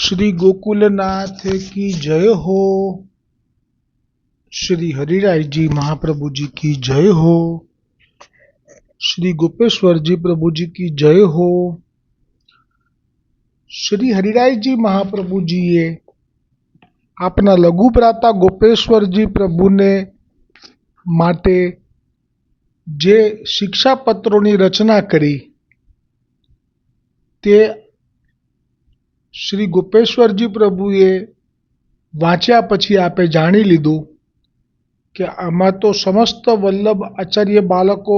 श्री गोकुलनाथ की जय हो। श्री हरिराय जी महाप्रभु जी की जय हो। श्री गोपेश्वर जी प्रभु जी की जय हो। श्री हरिराय जी महाप्रभु जीए આપના લઘુ ભ્રાતા ગોપેશ્વરજી પ્રભુને માટે જે શિક્ષાપત્રોની રચના કરી તે શ્રી ગોપેશ્વરજી પ્રભુએ વાંચ્યા પછી આપે જાણી લીધું કે આમાં તો સમસ્ત વલ્લભ આચાર્ય બાળકો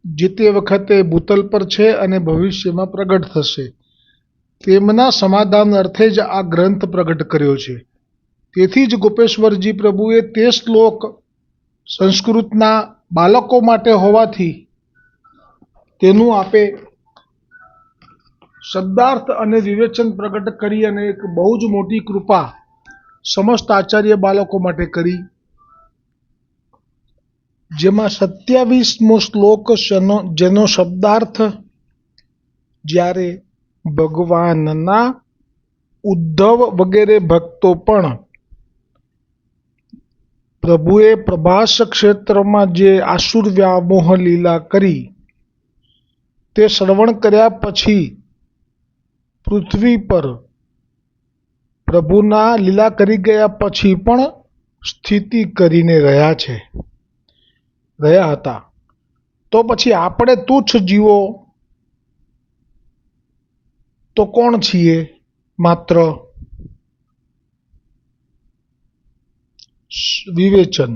જે તે વખતે ભૂતલ પર છે અને ભવિષ્યમાં પ્રગટ થશે તેમના સમાધાન અર્થે જ આ ગ્રંથ પ્રગટ કર્યો છે। તેથી જ ગોપેશ્વરજી પ્રભુએ તે શ્લોક સંસ્કૃતના બાળકો માટે હોવાથી તેનું આપે શબ્દાર્થ અને વિવેચન પ્રગટ કરી અને એક બહુ જ મોટી કૃપા સમસ્ત આચાર્ય બાળકો માટે કરી, જેમાં 27મો શ્લોક જેનો શબ્દાર્થ જ્યારે ભગવાનના ઉદ્ધવ વગેરે ભક્તો પણ પ્રભુએ પ્રભાસ ક્ષેત્રમાં જે આસુર વ્યામોહ લીલા કરી તે શ્રવણ કર્યા પછી પૃથ્વી પર પ્રભુના લીલા કરી ગયા પછી પણ સ્થિતિ કરીને રહ્યા હતા। તો પછી આપણે તુચ્છ જીવો તો કોણ છીએ? માત્ર વિવેચન।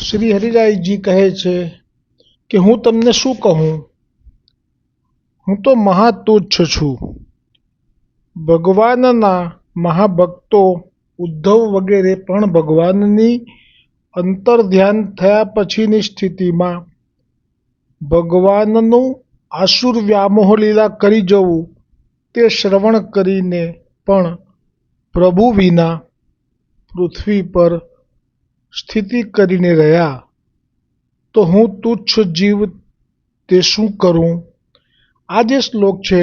શ્રી હરિરાયજી કહે છે કે હું તમને શું કહું, હું તો મહાતુચ્છ છું। ભગવાનના મહાભક્તો ઉદ્ધવ વગેરે પણ ભગવાનની અંતર ધ્યાન થયા પછીની સ્થિતિમાં ભગવાનનું આસુર વ્યામોહ લીલા કરી જવું તે શ્રવણ કરીને પણ પ્રભુ વિના પૃથ્વી પર સ્થિતિ કરીને રહ્યા। તો હું તુચ્છ જીવ તે શું કરું? આ જે શ્લોક છે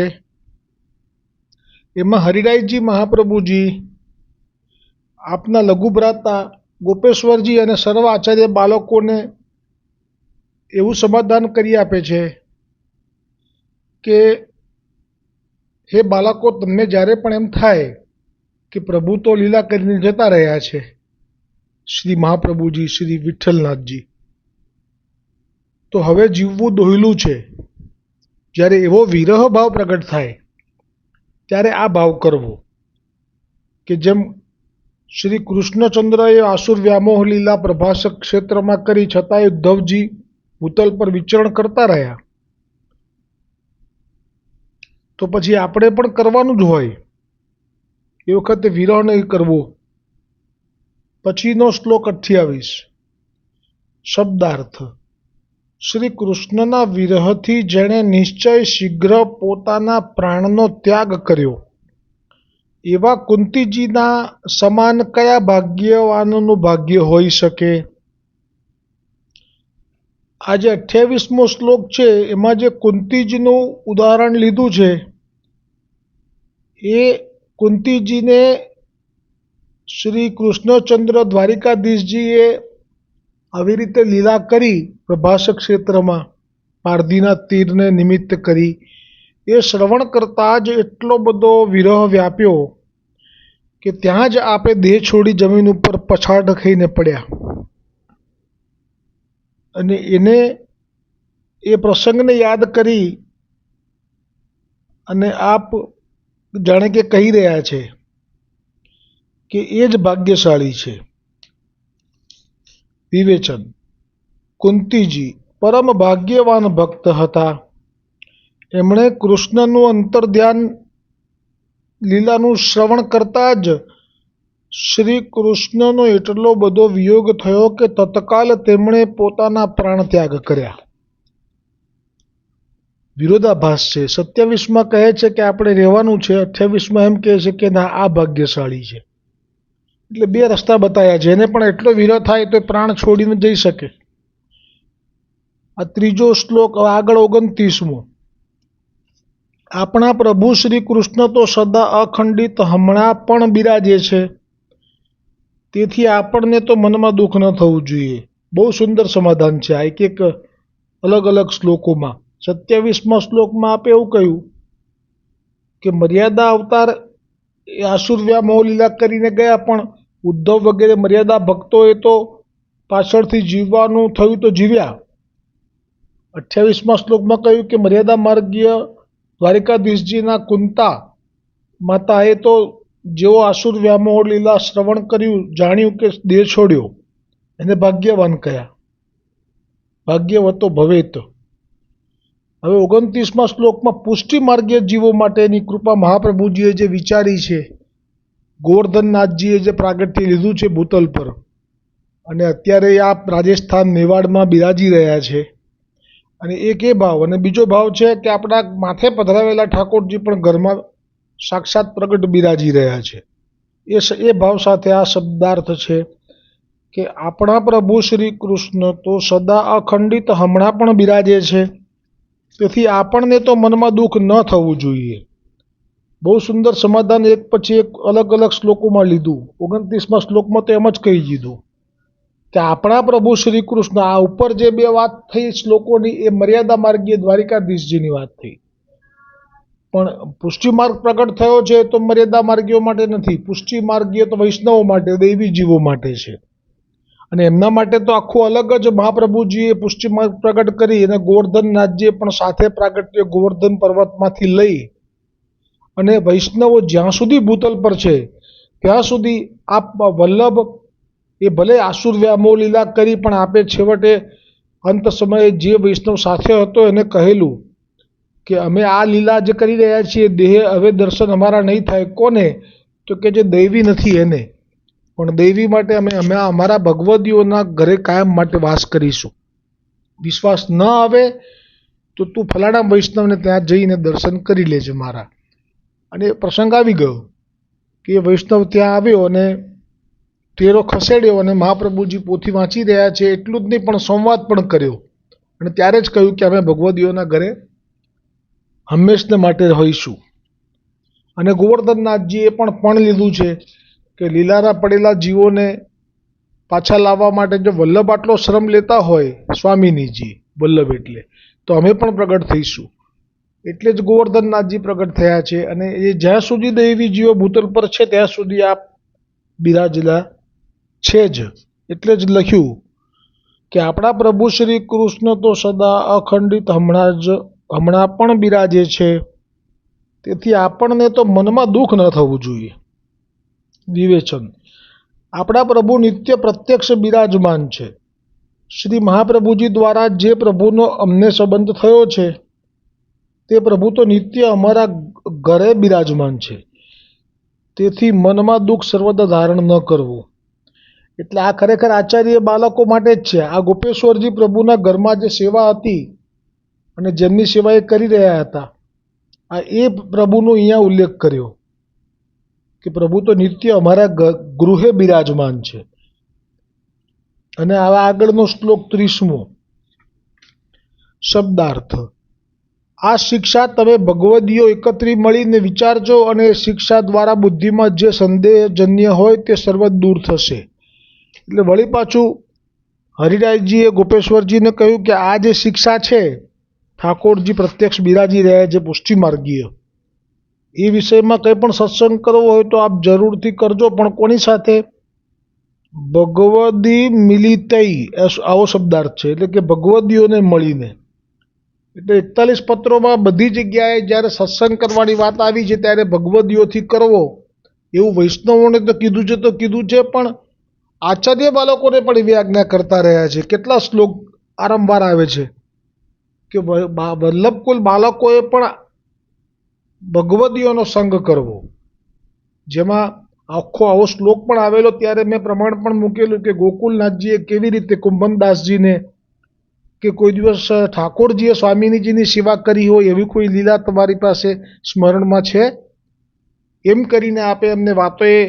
એમાં હરિરાયજી મહાપ્રભુજી આપના લઘુભ્રાતા ગોપેશ્વરજી અને સર્વ આચાર્ય બાળકોને એવું સમાધાન કરી આપે છે કે હે બાળકો, તમને જ્યારે પણ એમ થાય કે પ્રભુ તો લીલા કરીને જતા રહ્યા છે, શ્રી મહાપ્રભુજી શ્રી વિઠ્ઠલનાથજી, તો હવે જીવવું દોહ્યલું છે। જ્યારે એવો વિરહ ભાવ પ્રગટ થાય ત્યારે આ ભાવ કરવો કે જેમ શ્રી કૃષ્ણચંદ્રએ આસુર વ્યામોહ લીલા પ્રભાસ ક્ષેત્રમાં કરી છતાંય ઉદ્ધવજી ભૂતલ પર વિચરણ કરતા રહ્યા, તો પછી આપણે પણ કરવાનું જ હોય એ વખતે વિરહ નહીં કરવો। પછીનો શ્લોક 28 શબ્દાર્થ। શ્રી કૃષ્ણના વિરહથી જેણે નિશ્ચય શીઘ્ર પોતાના પ્રાણનો ત્યાગ કર્યો એવા કુંતીજીના સમાન કયા ભાગ્યવાનનું ભાગ્ય હોઈ શકે? આ જે 28મો શ્લોક છે એમાં જે કુંતીજીનું ઉદાહરણ લીધું છે એ કુંતીજીને શ્રી કૃષ્ણચંદ્ર દ્વારિકાધીશજીએ આવી રીતે લીલા કરી પ્રભાસ ક્ષેત્રમાં પારધીના તીરને નિમિત્ત કરી એ શ્રવણ કરતાં જ એટલો બધો વિરહ વ્યાપ્યો કે ત્યાં જ આપે દેહ છોડી જમીન ઉપર પછાડ ખાઈને પડ્યા અને એ પ્રસંગને યાદ કરી અને આપ જાણે કે કહી રહ્યા છે કે એ જ ભાગ્યશાળી છે। વિવેચન। કુંતીજી પરમ ભાગ્યવાન ભક્ત હતા। એમણે કૃષ્ણનું અંતર્ધ્યાન લીલાનું શ્રવણ કરતા જ શ્રી કૃષ્ણનો એટલો બધો વિયોગ થયો કે તત્કાલ તેમણે પોતાના પ્રાણ ત્યાગ કર્યા। વિરોધાભાસ છે। 27માં કહે છે કે આપણે રહેવાનું છે, 28માં એમ કહે છે કે ના, આ ભાગ્યશાળી છે। એટલે બે રસ્તા બતાવ્યા, જેને પણ એટલો વિરહ થાય તો પ્રાણ છોડીને જઈ શકે। આ ત્રીજો શ્લોક આગળ 29મો આપણા પ્રભુ શ્રી કૃષ્ણ તો સદા અખંડિત હમણાં પણ બિરાજે છે, તેથી આપણને તો મનમાં દુઃખ ન થવું જોઈએ. બહુ સુંદર સમાધાન છે આ એક અલગ અલગ શ્લોકોમાં. 27મા શ્લોકમાં આપે એવું કહ્યું કે મર્યાદા અવતાર એ આસુર વ્યામોહ લીલા કરીને ગયા, પણ ઉદ્ધવ વગેરે મર્યાદા ભક્તોએ તો પાછળથી જીવવાનું થયું તો જીવ્યા. 28મા શ્લોકમાં કહ્યું કે મર્યાદા માર્ગીય દ્વારિકાધીશજીના કુંતા માતાએ તો જેઓ આસુર વ્યામોહ લીલા શ્રવણ કર્યું, જાણ્યું કે દેહ છોડ્યો, એને ભાગ્યવાન કયા. ભાગ્યવતો ભવેત. હવે 29મા શ્લોકમાં પુષ્ટિ માર્ગીય જીવો માટેની કૃપા મહાપ્રભુજીએ જે વિચારી છે, ગોવર્ધનનાથજીએ જે પ્રાગટ્ય લીધું છે ભૂતલ પર, અને અત્યારે આ રાજસ્થાન મેવાડમાં બિરાજી રહ્યા છે. અને એક એ ભાવ, અને બીજો ભાવ છે કે આપણા માથે પધરાવેલા ઠાકોરજી પણ ઘરમાં સાક્ષાત પ્રગટ બિરાજી રહ્યા છે. એ ભાવ સાથે આ શબ્દાર્થ છે કે આપણા પ્રભુ શ્રી કૃષ્ણ તો સદા અખંડિત હમણાં પણ બિરાજે છે, તેથી આપણને તો મનમાં દુઃખ ન થવું જોઈએ. બહુ સુંદર સમાધાન એક પછી એક અલગ અલગ શ્લોકોમાં લીધું. 29મા શ્લોકમાં તો એમ જ કહી દીધું કે આપણા પ્રભુ શ્રી કૃષ્ણ, આ ઉપર જે બે વાત થઈ શ્લોકોની એ મર્યાદા માર્ગીય દ્વારિકાધીશજીની વાત થઈ, પણ પુષ્ટિ માર્ગ પ્રગટ થયો છે તો મર્યાદા માર્ગીઓ માટે નથી. પુષ્ટિ માર્ગીય તો વૈષ્ણવો માટે, દૈવી જીવો માટે છે, અને એમના માટે તો આખું અલગ જ મહાપ્રભુજીએ પુષ્ટિ માર્ગ પ્રગટ કરી, અને ગોવર્ધનનાથજીએ પણ સાથે પ્રાગટ્ય ગોવર્ધન પર્વતમાંથી લઈ, અને વૈષ્ણવો જ્યાં સુધી ભૂતલ પર છે ત્યાં સુધી આપ વલ્લભ એ ભલે આસુર વ્યામોહ લીલા કરી, પણ આપે છેવટે અંત સમયે જે વૈષ્ણવ સાથે હતો એને કહેલું કે અમે આ લીલા જે કરી રહ્યા છીએ, દેહ હવે દર્શન અમારા નહીં થાય. કોને? તો કે જે દૈવી નથી એને, પણ દૈવી માટે અમે અમારા ભગવદીઓના ઘરે કાયમ માટે વાસ કરીશું. વિશ્વાસ ન આવે તો તું ફલાણા વૈષ્ણવને ત્યાં જઈને દર્શન કરી લેજે મારા. અને પ્રસંગ આવી ગયો કે વૈષ્ણવ ત્યાં આવ્યો અને ટેરો ખસેડ્યો, અને મહાપ્રભુજી પોથી વાંચી રહ્યા છે એટલું જ નહીં પણ સંવાદ પણ કર્યો, અને ત્યારે જ કહ્યું કે અમે ભગવદીઓના ઘરે હંમેશને માટે હોઈશું. અને ગોવર્ધનનાથજીએ પણ લીધું છે કે લીલાના પડેલા જીવોને પાછા લાવવા માટે જો વલ્લભ આટલો શ્રમ લેતા હોય, સ્વામિનીજી વલ્લભ એટલે, તો અમે પણ પ્રગટ થઈશું. એટલે જ ગોવર્ધનનાથજી પ્રગટ થયા છે, અને એ જ્યાં સુધી દૈવી જીવો ભૂતલ પર છે ત્યાં સુધી આ બિરાજેલા છે જ. એટલે જ લખ્યું કે આપણા પ્રભુ શ્રી કૃષ્ણ તો સદા અખંડિત હમણાં પણ બિરાજે છે, તેથી આપણને તો મનમાં દુઃખ ન થવું જોઈએ. વિવેચન. આપણા પ્રભુ નિત્ય પ્રત્યક્ષ બિરાજમાન છે. શ્રી મહાપ્રભુજી દ્વારા જે પ્રભુનો અમને સંબંધ થયો છે તે પ્રભુ તો નિત્ય અમારા ઘરે બિરાજમાન છે, તેથી મનમાં દુઃખ સર્વદા ધારણ ન કરવું. એટલે આ ખરેખર આચાર્ય બાળકો માટે જ છે. આ ગોપેશ્વરજી પ્રભુના ઘરમાં જે સેવા હતી અને જેમની સેવા એ કરી રહ્યા હતા, આ એ પ્રભુનો અહીંયા ઉલ્લેખ કર્યો કે પ્રભુ તો નિત્ય અમારા ગૃહે બિરાજમાન છે. અને આવા આગળનો શ્લોક 30મો. શબ્દાર્થ. આ શિક્ષા તમે ભગવદીઓ એકત્રી મળીને વિચારજો, અને શિક્ષા દ્વારા બુદ્ધિમાં જે સંદેહજન્ય હોય તે સર્વ દૂર થશે. એટલે વળી પાછું હરિરાયજીએ ગોપેશ્વરજીને કહ્યું કે આ જે શિક્ષા છે, ઠાકોરજી પ્રત્યક્ષ બિરાજી રહ્યા છે પુષ્ટિ માર્ગીય, એ વિષયમાં કંઈ પણ સત્સંગ કરવો હોય તો આપ જરૂરથી કરજો, પણ કોની સાથે? ભગવદી મિલિતઈ, આવો શબ્દાર્થ છે, એટલે કે ભગવદીઓને મળીને. એટલે 41 પત્રોમાં બધી જગ્યાએ જ્યારે સત્સંગ કરવાની વાત આવી છે ત્યારે ભગવદીઓથી કરવો એવું વૈષ્ણવોને તો કીધું છે, પણ આચાર્ય બાળકોને પણ એવી આજ્ઞા કરતા રહ્યા છે. કેટલા શ્લોક વારંવાર આવે છે કે વલ્લભકુલ બાળકોએ પણ ભગવદીઓનો સંગ કરવો, જેમાં આખો આવો શ્લોક પણ આવેલો. ત્યારે મેં પ્રમાણ પણ મૂકેલું કે ગોકુલનાથજીએ કેવી રીતે કુંભનદાસજીને કે કોઈ દિવસ ઠાકોરજીએ સ્વામિનીજીની સેવા કરી હોય એવી કોઈ લીલા તમારી પાસે સ્મરણમાં છે? એમ કરીને આપે એમને વાતોએ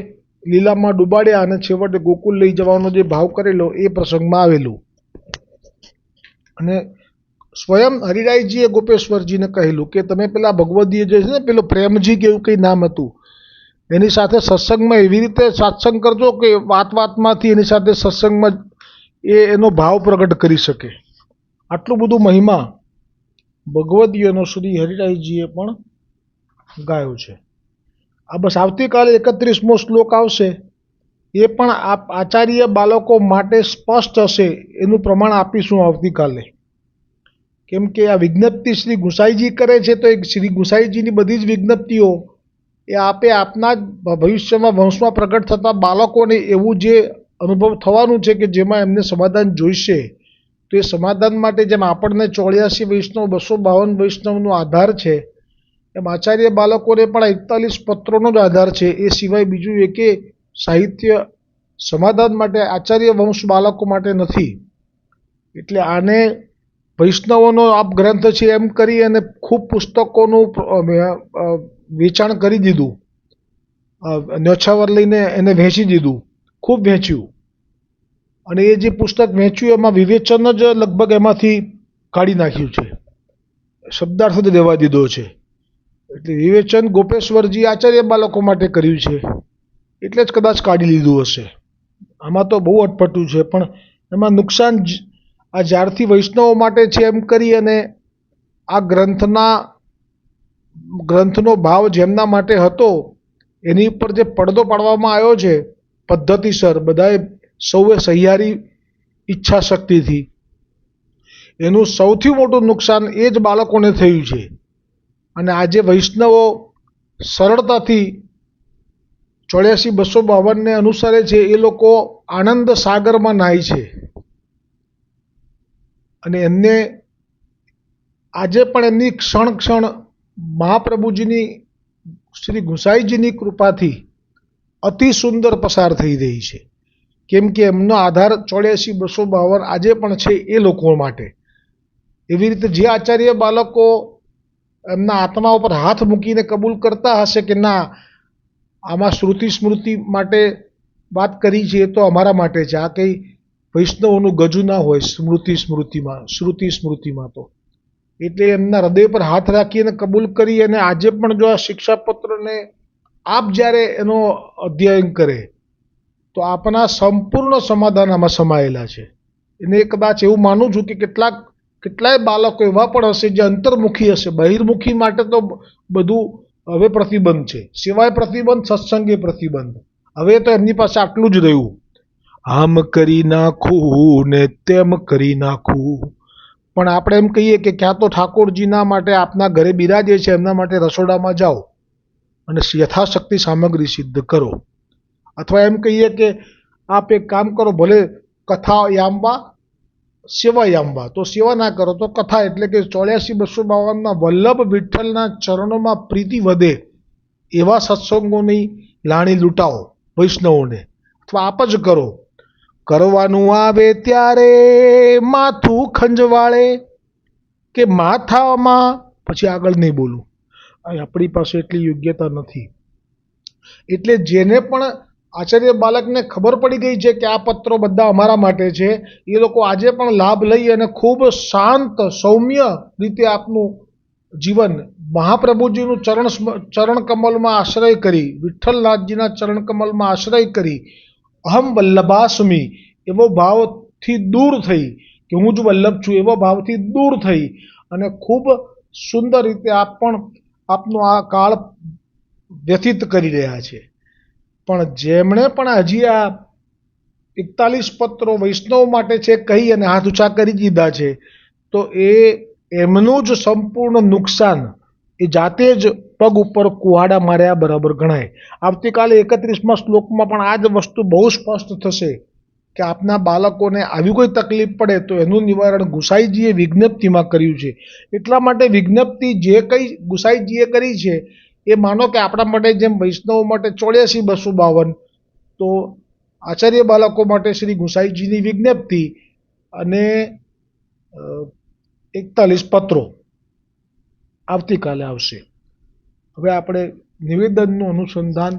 લીલામાં ડૂબાડ્યા, અને છેવટે ગોકુલ લઈ જવાનો જે ભાવ કરેલો એ પ્રસંગમાં આવેલું. અને સ્વયં હરિરાયજીએ ગોપેશ્વરજીને કહેલું કે તમે પેલા ભગવદીય જે છે ને પેલો પ્રેમજી કે એવું કંઈ નામ હતું એની સાથે સત્સંગમાં એવી રીતે સત્સંગ કરજો કે વાત વાતમાંથી એની સાથે સત્સંગમાં એનો ભાવ પ્રગટ કરી શકે. આટલું બધું મહિમા ભગવદીયનો શ્રી હરિરાયજીએ પણ ગાયો છે. આ બસ આવતીકાલે 31મો શ્લોક આવશે એ પણ આચાર્ય બાળકો માટે સ્પષ્ટ હશે એનું પ્રમાણ આપીશું આવતીકાલે. કેમ કે આ વિજ્ઞપ્તિ શ્રી ગુસાઈજી કરે છે તો એક શ્રી ગુસાઈજીની બધી જ વિજ્ઞપ્તિઓ એ આપના જ ભવિષ્યમાં વંશમાં પ્રગટ થતા બાળકોને એવું જે અનુભવ થવાનું છે કે જેમાં એમને સમાધાન જોઈશે તો એ સમાધાન માટે જેમ આપણને 84 વૈષ્ણવ 252 વૈષ્ણવનો આધાર છે એમ આચાર્ય બાળકોને પણ 41 પત્રોનો જ આધાર છે. એ સિવાય બીજું એકે સાહિત્ય સમાધાન માટે આચાર્ય વંશ બાળકો માટે નથી. એટલે આને વૈષ્ણવોનો આપ ગ્રંથ છે એમ કરી અને ખૂબ પુસ્તકોનું વેચાણ કરી દીધું, ન્યોછાવર લઈને એને વેચી દીધું, ખૂબ વેચ્યું. અને એ જે પુસ્તક વેચ્યું એમાં વિવેચન જ લગભગ એમાંથી કાઢી નાખ્યું છે, શબ્દાર્થ જ દેવા દીધો છે. એટલે વિવેચન ગોપેશ્વરજી આચાર્ય બાળકો માટે કર્યું છે એટલે જ કદાચ કાઢી લીધું હશે. આમાં તો બહુ અટપટું છે પણ એમાં નુકસાન આ જ્યારથી વૈષ્ણવો માટે છે એમ કરી અને આ ગ્રંથનો ભાવ જેમના માટે હતો એની ઉપર જે પડદો પાડવામાં આવ્યો છે પદ્ધતિસર બધાએ સૌએ સહિયારી ઈચ્છા શક્તિથી, એનું સૌથી મોટું નુકસાન એ જ બાળકોને થયું છે. અને આજે વૈષ્ણવો સરળતાથી 84-252 અનુસરે છે એ લોકો આનંદ સાગરમાં નાય છે. અને એમને આજે પણ એમની ક્ષણ ક્ષણ મહાપ્રભુજીની શ્રી ગુસાઈજીની કૃપાથી અતિ સુંદર પસાર થઈ રહી છે. કેમ કે એમનો આધાર 84-252 આજે પણ છે એ લોકો માટે. એવી રીતે જે આચાર્ય બાળકો એમના આત્મા ઉપર હાથ મૂકીને કબૂલ કરતા હશે કે ના આમાં શ્રુતિ સ્મૃતિ માટે વાત કરી છે એ તો અમારા માટે છે, આ કંઈ વૈષ્ણવોનું ગજુ ના હોય શ્રુતિ સ્મૃતિમાં તો. એટલે એમના હૃદય પર હાથ રાખીને કબૂલ કરી અને આજે પણ જો આ શિક્ષાપત્રને આપ જ્યારે એનો અધ્યયન કરે તો આપના સંપૂર્ણ સમાધાન આમાં સમાયેલા છે. એને કદાચ એવું માનું છું કે કેટલાય બાળકો એવા પણ હશે જે અંતર્મુખી હશે. બહિર્મુખી માટે તો બધું હવે પ્રતિબંધ છે, સિવાય પ્રતિબંધ સત્સંગે પ્રતિબંધ. હવે તો એમની પાસે આટલું જ રહ્યું, આમ કરી નાખું ને તેમ કરી નાખું. પણ આપણે એમ કહીએ કે ક્યાં તો ઠાકોરજીના માટે આપના ઘરે બિરાજે છે એમના માટે રસોડામાં જાઓ અને યથાશક્તિ સામગ્રી સિદ્ધ કરો. અથવા એમ કહીએ કે આપ એક કામ કરો, ભલે કથા યામવા સેવા યામવા, તો સેવા ના કરો તો કથા, એટલે કે 84-252 વલ્લભ વિઠ્ઠલના ચરણોમાં પ્રીતિ વધે એવા સત્સંગોની લાણી લૂંટાવો વૈષ્ણવોને, અથવા આપ જ કરો. કરવાનું આવે ત્યારે માથું ખંજવાળે કે માથામાં, પછી આગળ નહીં બોલું, આપણી પાસે એટલી યોગ્યતા નથી. એટલે જેને પણ આચાર્ય બાળકને ખબર પડી ગઈ છે કે આ પત્રો બધા અમારા માટે છે, એ લોકો આજે પણ લાભ લઈ અને ખૂબ શાંત સૌમ્ય રીતે આપનું જીવન મહાપ્રભુજીનું ચરણ કમલમાં આશ્રય કરી, વિઠ્ઠલનાથજીના ચરણ કમલમાં આશ્રય કરી અહમ વલ્લભાસ્મી એવો ભાવથી દૂર થઈ કે હું જ વલ્લભ છું એવો ભાવથી દૂર થઈ અને ખૂબ સુંદર રીતે આપ પણ આપનો આ કાળ વ્યતીત કરી રહ્યા છે. પણ જેમણે પણ હજી આ 41 પત્રો વૈષ્ણવ માટે છે કહી અને હાથ ઊંચા કરી દીધા છે તો એમનું જ સંપૂર્ણ નુકસાન એ જાતે જ પગ ઉપર કુહાડા માર્યા બરાબર ગણાય. આવતીકાલે 31મા શ્લોકમાં પણ આ જ વસ્તુ બહુ સ્પષ્ટ થશે કે આપના બાળકોને આવી કોઈ તકલીફ પડે તો એનું નિવારણ ગુસાઈજીએ વિજ્ઞપ્તિમાં કર્યું છે. એટલા માટે વિજ્ઞપ્તિ જે કંઈ ગુસાઈજીએ કરી છે એ માનો કે આપણા માટે જેમ વૈષ્ણવ માટે 84-252, તો આચાર્ય બાળકો માટે શ્રી ગુસાઈજીની વિજ્ઞપ્તિ અને 41 પત્રો આવતીકાલે આવશે. હવે આપણે નિવેદનનું અનુસંધાન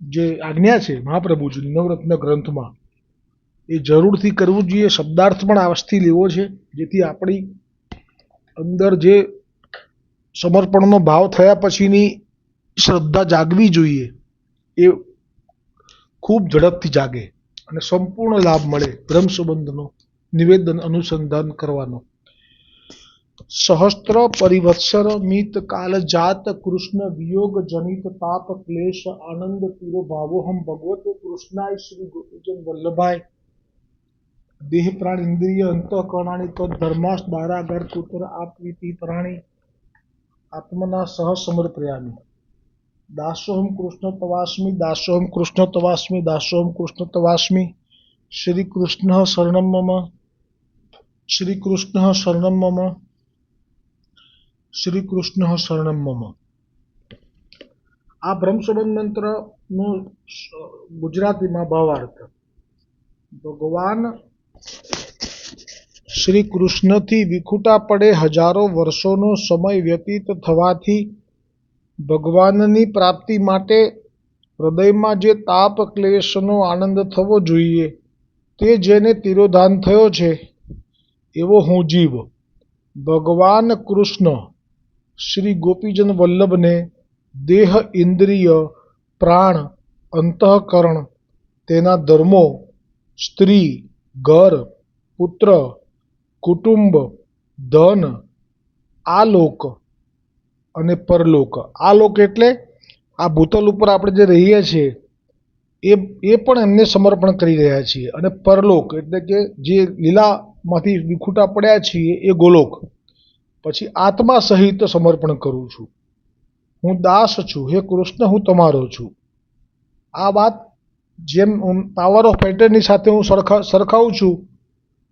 જે આજ્ઞા છે મહાપ્રભુજીની નવરત્ન ગ્રંથમાં એ જરૂરથી કરવું જોઈએ. શબ્દાર્થ પણ આજથી લેવો છે જેથી આપણી અંદર જે સમર્પણનો ભાવ થયા પછીની શ્રદ્ધા જાગવી જોઈએ એ ખૂબ ઝડપથી જાગે અને સંપૂર્ણ લાભ મળે બ્રહ્મ સંબંધનો નિવેદન અનુસંધાન કરવાનો. સહસ્ત્ર પરિવત્સર મિત કાલ જાત કૃષ્ણ વિયોગ જનિત તાપ ક્લેશ આનંદ તીરો ભાવોહમ ભગવતે કૃષ્ણાય શ્રી ગોપીજન વલ્લભાય દેહ પ્રાણ ઇન્દ્રિય અંતઃકરણાની તદ ધર્માસ દારાગર પુત્ર આપવીતી પ્રાણી આત્મના સહ સમર્પયામી. દાસોહમ કૃષ્ણ તવાસ્મી દાસોહમ કૃષ્ણ તવાસ્મી દાસોહમ કૃષ્ણ તવાસ્મી. શ્રી કૃષ્ણ શરણમ મમ શ્રી કૃષ્ણ શરણમ મમ શ્રી કૃષ્ણ શરણમ મમ. આ બ્રહ્મ સંબંધ મંત્રનો ગુજરાતીમાં ભાવાર્થ. ભગવાન શ્રી કૃષ્ણથી વિખૂટા પડે હજારો વર્ષોનો સમય વ્યતીત થવાથી ભગવાનની પ્રાપ્તિ માટે હૃદયમાં જે તાપ ક્લેશનો આનંદ થવો જોઈએ તે જેને તિરોધાન થયો છે એવો હું જીવ ભગવાન કૃષ્ણ શ્રી ગોપીજન વલ્લભને દેહ ઇન્દ્રિય પ્રાણ અંતઃકરણ તેના ધર્મો સ્ત્રી ઘર પુત્ર કુટુંબ ધન આ લોક અને પરલોક. આ લોક એટલે આ ભૂતલ ઉપર આપણે જે રહીએ છીએ એ પણ એમને સમર્પણ કરી રહ્યા છીએ અને પરલોક એટલે કે જે લીલામાંથી વિખૂટા પડ્યા છીએ એ ગોલોક. પછી આત્મા સહિત સમર્પણ કરું છું. હું દાસ છું, હે કૃષ્ણ હું તમારો છું. આ વાત જેમ પાવર ઓફ એટર્ની સાથે હું સરખાવું છું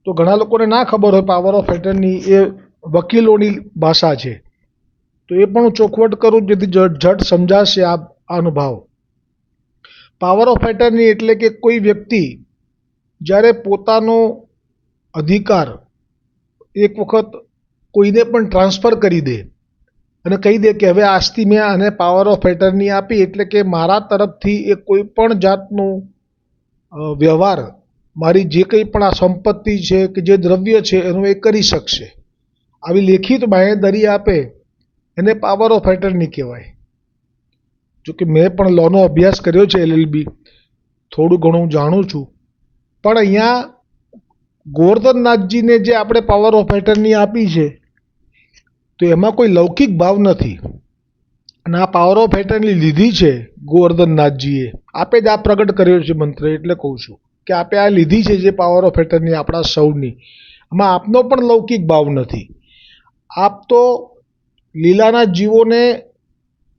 તો ઘણા લોકોને ના ખબર હોય પાવર ઓફ એટર્ની એ વકીલોની ભાષા છે, તો એ પણ હું ચોખવટ કરું જેથી ઝટ સમજાશે આ અનુભાવ. પાવર ઓફ એટર્ની એટલે કે કોઈ વ્યક્તિ જ્યારે પોતાનો અધિકાર એક વખત કોઈને પણ ટ્રાન્સફર કરી દે અને કહી દે કે હવે આજથી મેં આને પાવર ઓફ એટર્ની આપી એટલે કે મારા તરફથી એ કોઈ પણ જાતનું વ્યવહાર મારી જે કંઈ પણ આ સંપત્તિ છે કે જે દ્રવ્ય છે એનું એ કરી શકશે, આવી લેખિત બાંહેધરી આપે એને પાવર ઓફ એટર્ની કહેવાય. જોકે મેં પણ લોનો અભ્યાસ કર્યો છે, LLB થોડું ઘણું જાણું છું. પણ અહીંયા ગોવર્ધનનાથજીને જે આપણે પાવર ઓફ એટર્ની આપી છે તો એમાં કોઈ લૌકિક ભાવ નથી અને આ પાવર ઓફ એટર્ની લીધી છે ગોવર્ધનનાથજીએ, આપે જ આ પ્રગટ કર્યો છે મંત્ર, એટલે કહું છું કે આપે આ લીધી છે જે પાવર ઓફ એટર્ની આપણા સૌની. આમાં આપનો પણ લૌકિક ભાવ નથી. આપ તો લીલાના જીવોને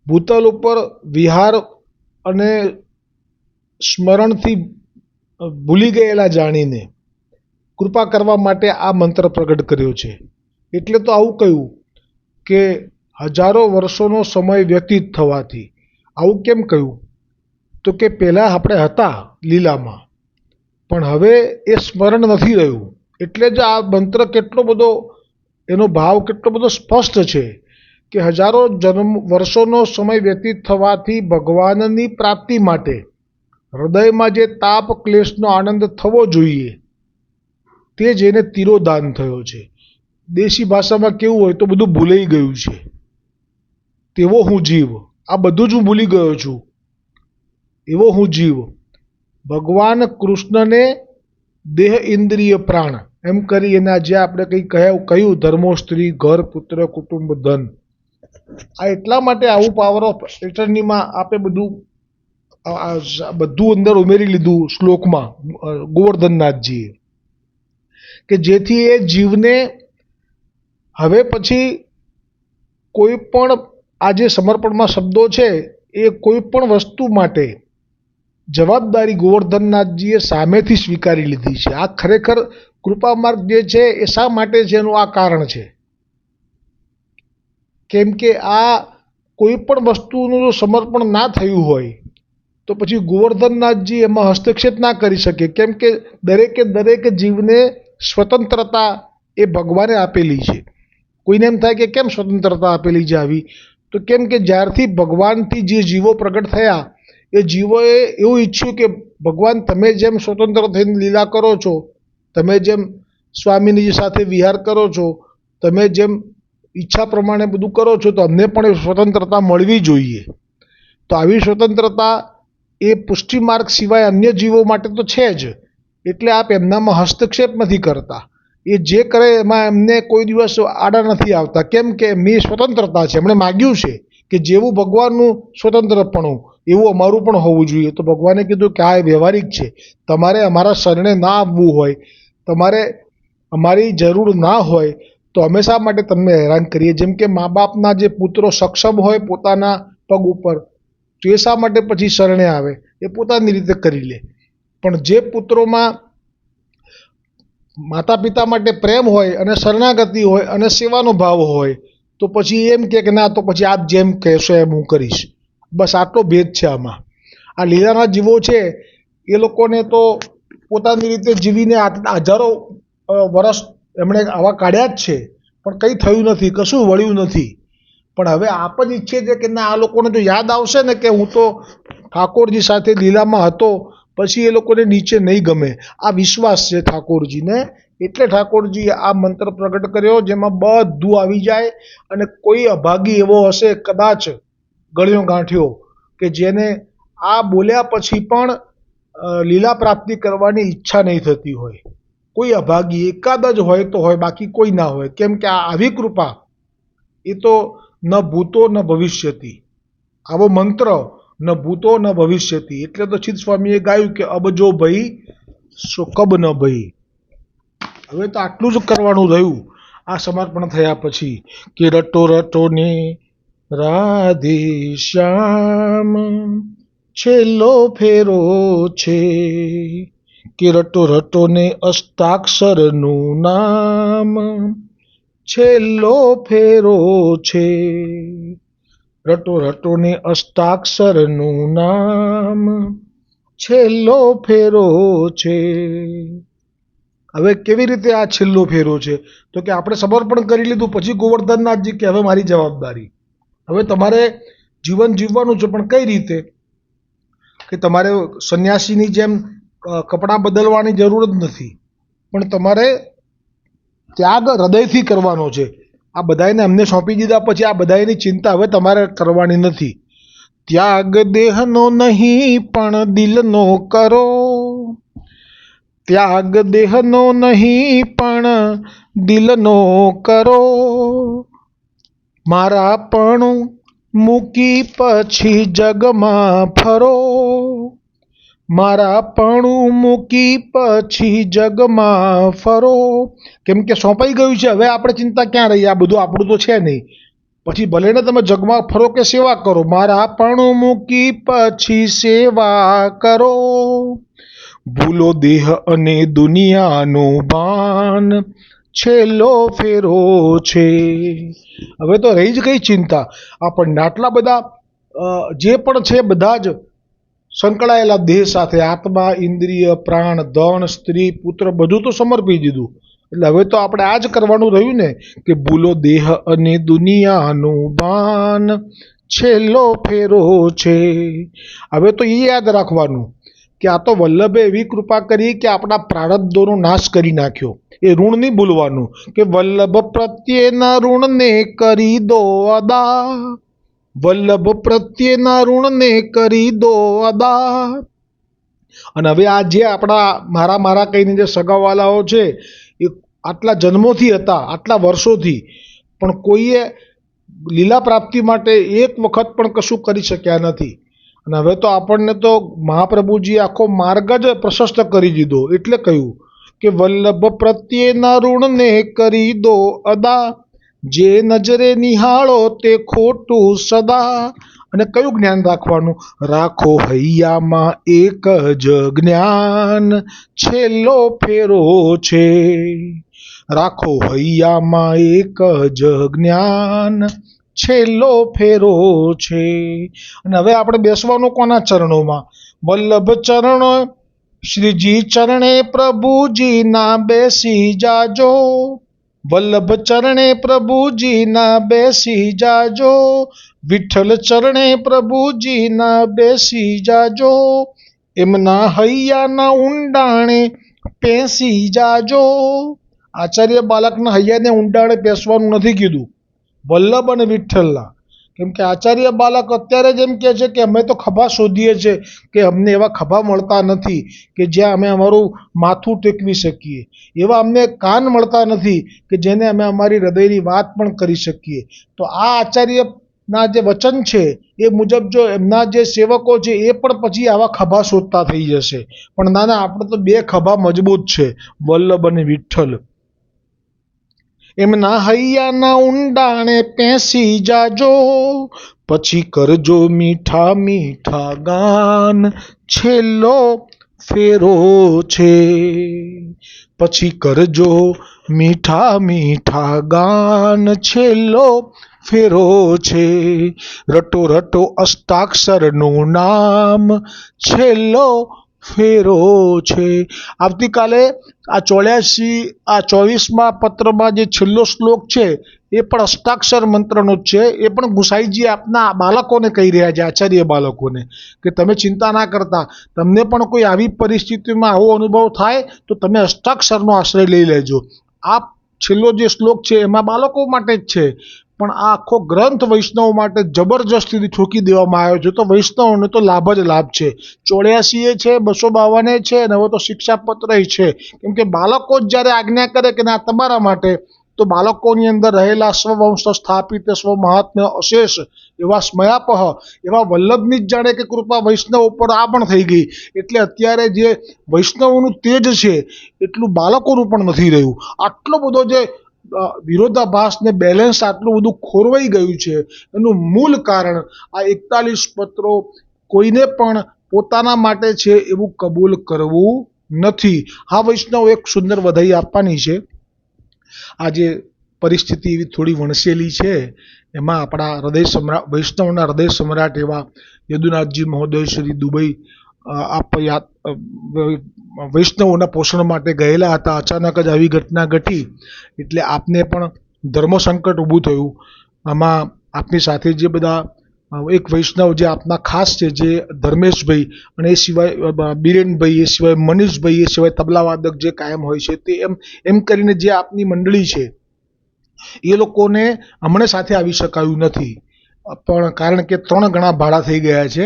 ભૂતલ ઉપર વિહાર અને સ્મરણથી ભૂલી ગયેલા જાણીને કૃપા કરવા માટે આ મંત્ર પ્રગટ કર્યો છે. એટલે તો આવું કહ્યું કે હજારો વર્ષોનો સમય વ્યતીત થવાથી. આવું કેમ કહ્યું? તો કે પહેલાં આપણે હતા લીલામાં પણ હવે એ સ્મરણ નથી રહ્યું. એટલે જ આ મંત્ર કેટલો બધો એનો ભાવ કેટલો બધો સ્પષ્ટ છે કે હજારો વર્ષોનો સમય વ્યતીત થવાથી ભગવાનની પ્રાપ્તિ માટે હૃદયમાં જે તાપ ક્લેશનો આનંદ થવો જોઈએ તે જેને તિરોધાન થયો છે. દેશી ભાષામાં કેવું હોય તો બધું ભૂલાઈ ગયું છે તેવો હું જીવ. આ બધું જ હું ભૂલી ગયો છું એવો હું જીવ ભગવાન કૃષ્ણને દેહ ઇન્દ્રિય પ્રાણ એમ કરી એના જે આપણે કંઈ કહ્યું ધર્મો સ્ત્રી ઘર પુત્ર કુટુંબ ધન, આ એટલા માટે આવું પાવર ઓફ એટર્નીમાં આપે બધું અંદર ઉમેરી લીધું શ્લોકમાં ગોવર્ધનનાથજીએ કે જેથી એ જીવને હવે પછી કોઈ પણ આ જે સમર્પણમાં શબ્દો છે એ કોઈ પણ વસ્તુ માટે જવાબદારી ગોવર્ધનનાથજીએ સામેથી સ્વીકારી લીધી છે. આ ખરેખર કૃપા માર્ગ જે છે એ શા માટે છે એનું આ કારણ છે. કેમ કે આ કોઈ પણ વસ્તુનું જો સમર્પણ ના થયું હોય તો પછી ગોવર્ધનનાથજી એમાં હસ્તક્ષેપ ના કરી શકે. કેમ કે દરેક જીવને સ્વતંત્રતા એ ભગવાને આપેલી છે. કોઈને એમ થાય કે કેમ સ્વતંત્રતા આપેલી છે આવી, તો કેમ કે જ્યારથી ભગવાનથી જે જીવો પ્રગટ થયા એ જીવોએ એવું ઈચ્છ્યું કે ભગવાન તમે જેમ સ્વતંત્ર થઈને લીલા કરો છો, તમે જેમ સ્વામીની સાથે વિહાર કરો છો, તમે જેમ ઈચ્છા પ્રમાણે બધું કરો છો તો અમને પણ એ સ્વતંત્રતા મળવી જોઈએ. તો આવી સ્વતંત્રતા એ પુષ્ટિ માર્ગ સિવાય અન્ય જીવો માટે તો છે જ, એટલે આપ એમનામાં હસ્તક્ષેપ નથી કરતા. એ જે કરે એમાં એમને કોઈ દિવસ આડા નથી આવતા, કેમ કે એમની સ્વતંત્રતા છે. એમણે માગ્યું છે કે જેવું ભગવાનનું સ્વતંત્રપણું એવું અમારું પણ હોવું જોઈએ. તો ભગવાને કીધું કે આ વ્યવહારિક છે, તમારે અમારા શરણે ના આવવું હોય, તમારે અમારી જરૂર ના હોય તો અમે શા માટે તમને હેરાન કરીએ. જેમ કે મા બાપના જે પુત્રો સક્ષમ હોય પોતાના પગ ઉપર, તો એ શા માટે પછી શરણે આવે, એ પોતાની રીતે કરી લે. પણ જે પુત્રોમાં માતા પિતા માટે પ્રેમ હોય અને શરણાગતિ હોય અને સેવાનો ભાવ હોય, તો પછી એમ કે ના, તો પછી આપ જેમ કહેશો એમ હું કરીશ. બસ આટલો ભેદ છે આમાં. આ લીલાના જીવો છે એ લોકોને તો પોતાની રીતે જીવીને હજારો વર્ષ એમણે આવા કાઢ્યા જ છે, પણ કંઈ થયું નથી, કશું વળ્યું નથી. પણ હવે આપ જ ઈચ્છીએ છીએ કે ના, આ લોકોને જો યાદ આવશે ને કે હું તો ઠાકોરજી સાથે લીલામાં હતો, પછી એ લોકોને નીચે નહીં ગમે. આ વિશ્વાસ છે ઠાકોરજીને, એટલે ઠાકોરજીએ આ મંત્ર પ્રગટ કર્યો જેમાં બધું આવી જાય. અને કોઈ અભાગી એવો હશે કદાચ ગળ્યો ગાંઠ્યો કે જેને આ બોલ્યા પછી પણ લીલા પ્રાપ્તિ કરવાની ઈચ્છા નહીં થતી હોય. કોઈ અભાગી એકાદ જ હોય તો હોય, બાકી કોઈ ના હોય. કેમ કે આ આવી કૃપા એ તો ન ભૂતો ન ભવિષ્યતિ. આવો મંત્ર ન ભૂતો ન ભવિષ્યતિ. એટલે તો ચિત્ત સ્વામીએ ગાયું કે અબજો ભઈ સો કબ ન ભઈ. હવે તો આટલું જ કરવાનું રહ્યું આ સમર્પણ થયા પછી કે રટો રટો ને રાધે શ્યામ છેલ્લો ફેરો છે, કે રટો રટો ને અષ્ટાક્ષરનું નામ છેલ્લો ફેરો છે. રટો રટો ને અષ્ટાક્ષરનું નામ છેલ્લો ફેરો છે. હવે કેવી રીતે આ છેલ્લો ફેરો છે? તો કે આપણે સમર્પણ કરી લીધું પછી ગોવર્ધનનાથજી કે હવે મારી જવાબદારી, હવે તમારે જીવન જીવવાનું છે. પણ કઈ રીતે? કે તમારે સંન્યાસીની જેમ કપડાં બદલવાની જરૂર જ નથી, પણ તમારે ત્યાગ હૃદયથી કરવાનો છે. આ બધાને અમને સોંપી દીધા પછી આ બધાની ચિંતા હવે તમારે કરવાની નથી. ત્યાગ દેહનો નહીં પણ દિલનો કરો, ત્યાગ દેહનો નહીં પણ દિલનો કરો, મારાપણું મૂકી પછી જગમાં ફરો, મારાપણું મૂકી પછી જગમાં ફરો. કેમ કે સોંપાઈ ગયું છે, હવે આપણે ચિંતા ક્યાં રહી? આ બધું આપણું તો છે નહીં. પછી ભલે ને તમે જગમાં ફરો કે સેવા કરો, મારાપણું મૂકી પછી સેવા કરો, ભૂલો દેહ અને દુનિયાનું ભાન છેલ્લો ફેરો છે. હવે તો રહી જ કઈ ચિંતા આપણને? આટલા બધા જે પણ છે બધા જ સંકળાયેલા દેહ સાથે, આત્મા, ઇન્દ્રિય, પ્રાણ, ધન, સ્ત્રી, પુત્ર બધું તો સમર્પી દીધું. એટલે હવે તો આપણે આ જ કરવાનું રહ્યું ને કે ભૂલો દેહ અને દુનિયાનું ભાન છેલ્લો ફેરો છે. હવે તો એ યાદ રાખવાનું કે આ તો વલ્લભે એવી કૃપા કરી કે આપણા પ્રારબ્ધોનો નાશ કરી નાખ્યો. એ ઋણ નહીં ભૂલવાનું કે વલ્લભ પ્રત્યેના ઋણને કરી દો અદા, વલ્લભ પ્રત્યેના ઋણને કરી દો અદા. અને હવે આ જે આપણા મારા કહીને જે સગાવાલાઓ છે એ આટલા જન્મોથી હતા, આટલા વર્ષોથી, પણ કોઈએ લીલા પ્રાપ્તિ માટે એક વખત પણ કશું કરી શક્યા નથી. અને હવે તો આપણને તો મહાપ્રભુજીએ આખો માર્ગ જ પ્રશસ્ત કરી દીધો. એટલે કહ્યું કે વલ્લભ પ્રત્યેના ઋણને કરી દો અદા, જે નજરે નિહાળો તે ખોટું સદા. અને કયું જ્ઞાન રાખવાનું? રાખો હૈયામાં એક જ જ્ઞાન છેલ્લો ફેરો છે, રાખો હૈયામાં એક જ જ્ઞાન છેલ્લો ફેરો છે. અને હવે આપણે બેસવાનું કોના ચરણોમાં? વલ્લભ ચરણો શ્રીજી ચરણે પ્રભુજીના બેસી જાજો, વલ્લભ ચરણે પ્રભુજીના બેસી જાજો, વિઠ્ઠલ ચરણે પ્રભુજીના બેસી જાજો, એમના હૈયાના ઊંડાણે પેસી જાજો. આચાર્ય બાલકના હૈયાને ઊંડાણે પેસવાનું નથી કીધું, વલ્લભ અને વિઠ્ઠલના. કેમ કે આચાર્ય બાલક અત્યારે જ એમ કહે છે કે અમે તો ખભા શોધીએ છીએ કે અમને એવા ખભા મળતા નથી કે જ્યાં અમે અમારું માથું ટેકવી શકીએ, એવા અમને કાન મળતા નથી કે જેને અમે અમારી હૃદયની વાત પણ કરી શકીએ. તો આ આચાર્યના જે વચન છે એ મુજબ જો એમના જે સેવકો છે એ પણ પછી આવા ખભા શોધતા થઈ જશે. પણ ના ના, આપણે તો બે ખભા મજબૂત છે, વલ્લભ અને વિઠ્ઠલ. એમના હૈયાના ઊંડાણે પેસી જાજો, પછી કરજો મીઠા મીઠા ગાન, છેલ્લો ફેરો છે. પછી કરજો મીઠા મીઠા ગાન, છેલ્લો ફેરો છે. રટો રટો અષ્ટાક્ષરનું નામ, છેલ્લો ફેરો છે. આવતીકાલે આ 24મા પત્રમાં જે છેલ્લો શ્લોક છે એ પણ અષ્ટાક્ષર મંત્રનો જ છે. એ પણ ગુસાઈજી આપના બાળકોને કહી રહ્યા છે, આચાર્ય બાળકોને, કે તમે ચિંતા ના કરતા, તમને પણ કોઈ આવી પરિસ્થિતિમાં આવો અનુભવ થાય તો તમે અષ્ટાક્ષરનો આશ્રય લઈ લેજો. આ છેલ્લો જે શ્લોક છે એમાં બાળકો માટે જ છે, પણ આ આખો ગ્રંથ વૈષ્ણવ માટે જબરજસ્તીથી ઠોકી દેવામાં આવ્યો છે. તો વૈષ્ણવને તો લાભ જ લાભ છે. 84 છે, 252 છે, અને હવે તો શિક્ષાપત્ર છે. કેમ કે બાળકો જ જ્યારે આજ્ઞા કરે કે ના તમારા માટે, તો બાળકોની અંદર રહેલા સ્વવંશ સ્થાપિત સ્વ મહાત્મ્ય અશેષ એવા સ્મયાપહ એવા વલ્લભની જ જાણે કે કૃપા વૈષ્ણવ ઉપર આ પણ થઈ ગઈ. એટલે અત્યારે જે વૈષ્ણવનું તેજ છે એટલું બાળકોનું પણ નથી રહ્યું. આટલો બધો જે વિરોધાભાસ ને બેલેન્સ આટલું બધું ખોરવાઈ ગયું છે, એનું મૂળ કારણ આ 41 પત્રો કોઈને પણ પોતાના માટે છે એવું કબૂલ કરવું નથી. હા વૈષ્ણવ, એક સુંદર વધાઈ આપવાની છે. આજે પરિસ્થિતિ એવી થોડી વણસેલી છે, એમાં આપણા હૃદય સમ્રાટ વૈષ્ણવના હૃદય સમ્રાટ એવા યદુનાથજી મહોદય શ્રી દુબઈ વૈષ્ણવોના પોષણ માટે ગયેલા હતા. અચાનક જ આવી ઘટના ઘટી એટલે આપને પણ ધર્મ સંકટ ઊભું થયું. આમાં આપની સાથે જે બધા એક વૈષ્ણવ જે આપના ખાસ છે, જે ધર્મેશભાઈ, અને એ સિવાય બિરેનભાઈ, એ સિવાય મનીષભાઈ, એ સિવાય તબલાવાદક જે કાયમ હોય છે તે એમ કરીને જે આપની મંડળી છે એ લોકોને હમણાં સાથે આવી શકાયું નથી. પણ કારણ કે 3 ગણા ભાડા થઈ ગયા છે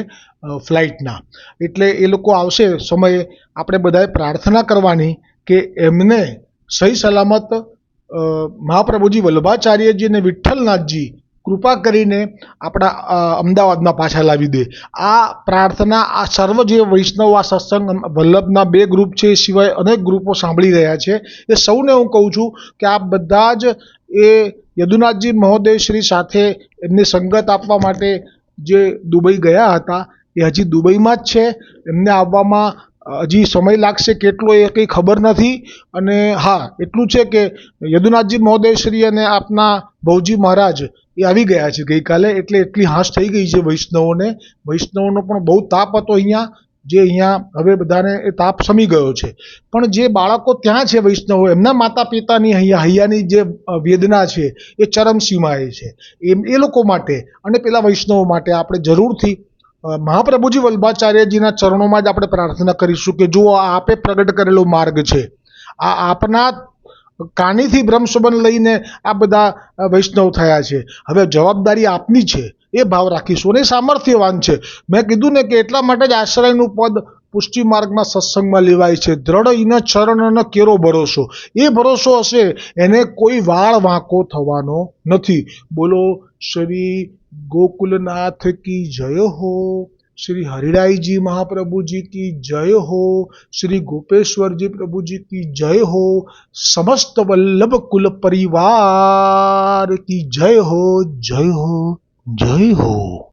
ફ્લાઇટના. એટલે એ લોકો આવશે સમયે આપણે બધાએ પ્રાર્થના કરવાની કે એમને સહી સલામત મહાપ્રભુજી વલ્લભાચાર્યજી અને વિઠ્ઠલનાથજી કૃપા કરીને આપણા અમદાવાદમાં પાછા લાવી દે. આ પ્રાર્થના આ સર્વ જે વૈષ્ણવ આ સત્સંગ વલ્લભના 2 ગ્રુપ છે, એ સિવાય અનેક ગ્રુપો સાંભળી રહ્યા છે, એ સૌને હું કહું છું કે આપ બધા જ એ યદુનાથજી મહોદય શ્રી સાથે એમની સંગત આપવા માટે જે દુબઈ ગયા હતા એ હજી દુબઈમાં જ છે. એમને આવવામાં હજી સમય લાગશે કેટલો એ કંઈ ખબર નથી. અને હા, એટલું છે કે યદુનાથજી મહોદય શ્રી અને આપના ભવજી મહારાજ એ આવી ગયા છે ગઈકાલે. એટલે એટલી હાશ થઈ ગઈ છે વૈષ્ણવોને. વૈષ્ણવનો પણ બહુ તાપ હતો અહીંયા, જે અહીંયા હવે બધાને એ તાપ શમી ગયો છે. પણ જે બાળકો ત્યાં છે વૈષ્ણવો, એમના માતા પિતાની હૈયાની જે વેદના છે એ ચરમસીમાએ છે. એ લોકો માટે અને પેલા વૈષ્ણવો માટે આપણે જરૂરથી મહાપ્રભુજી વલ્લભાચાર્યજીના ચરણોમાં જ આપણે પ્રાર્થના કરીશું કે જો આ આપે પ્રગટ કરેલો માર્ગ છે, આ આપના કાનીથી બ્રહ્મસંબંધ લઈને આ બધા વૈષ્ણવ થયા છે, હવે જવાબદારી આપની છે, એ ભાવ રાખીશું. અને સામર્થ્યવાન છે. મેં કીધું ને કે એટલા માટે જ આશ્રયનું પદ પુષ્ટિ માર્ગમાં સત્સંગમાં લેવાય છે. દ્રઢ ઇન ચરણ કેરો ભરોસો. એ ભરોસો હશે એને કોઈ વાળ વાંકો થવાનો નથી. બોલો શ્રી ગોકુલનાથ કી જય હો, श्री हरिरायजी महाप्रभु जी की जय हो, श्री गोपेश्वर जी प्रभु जी की जय हो, समस्त वल्लभ कुल परिवार की जय हो, जय हो, जय हो।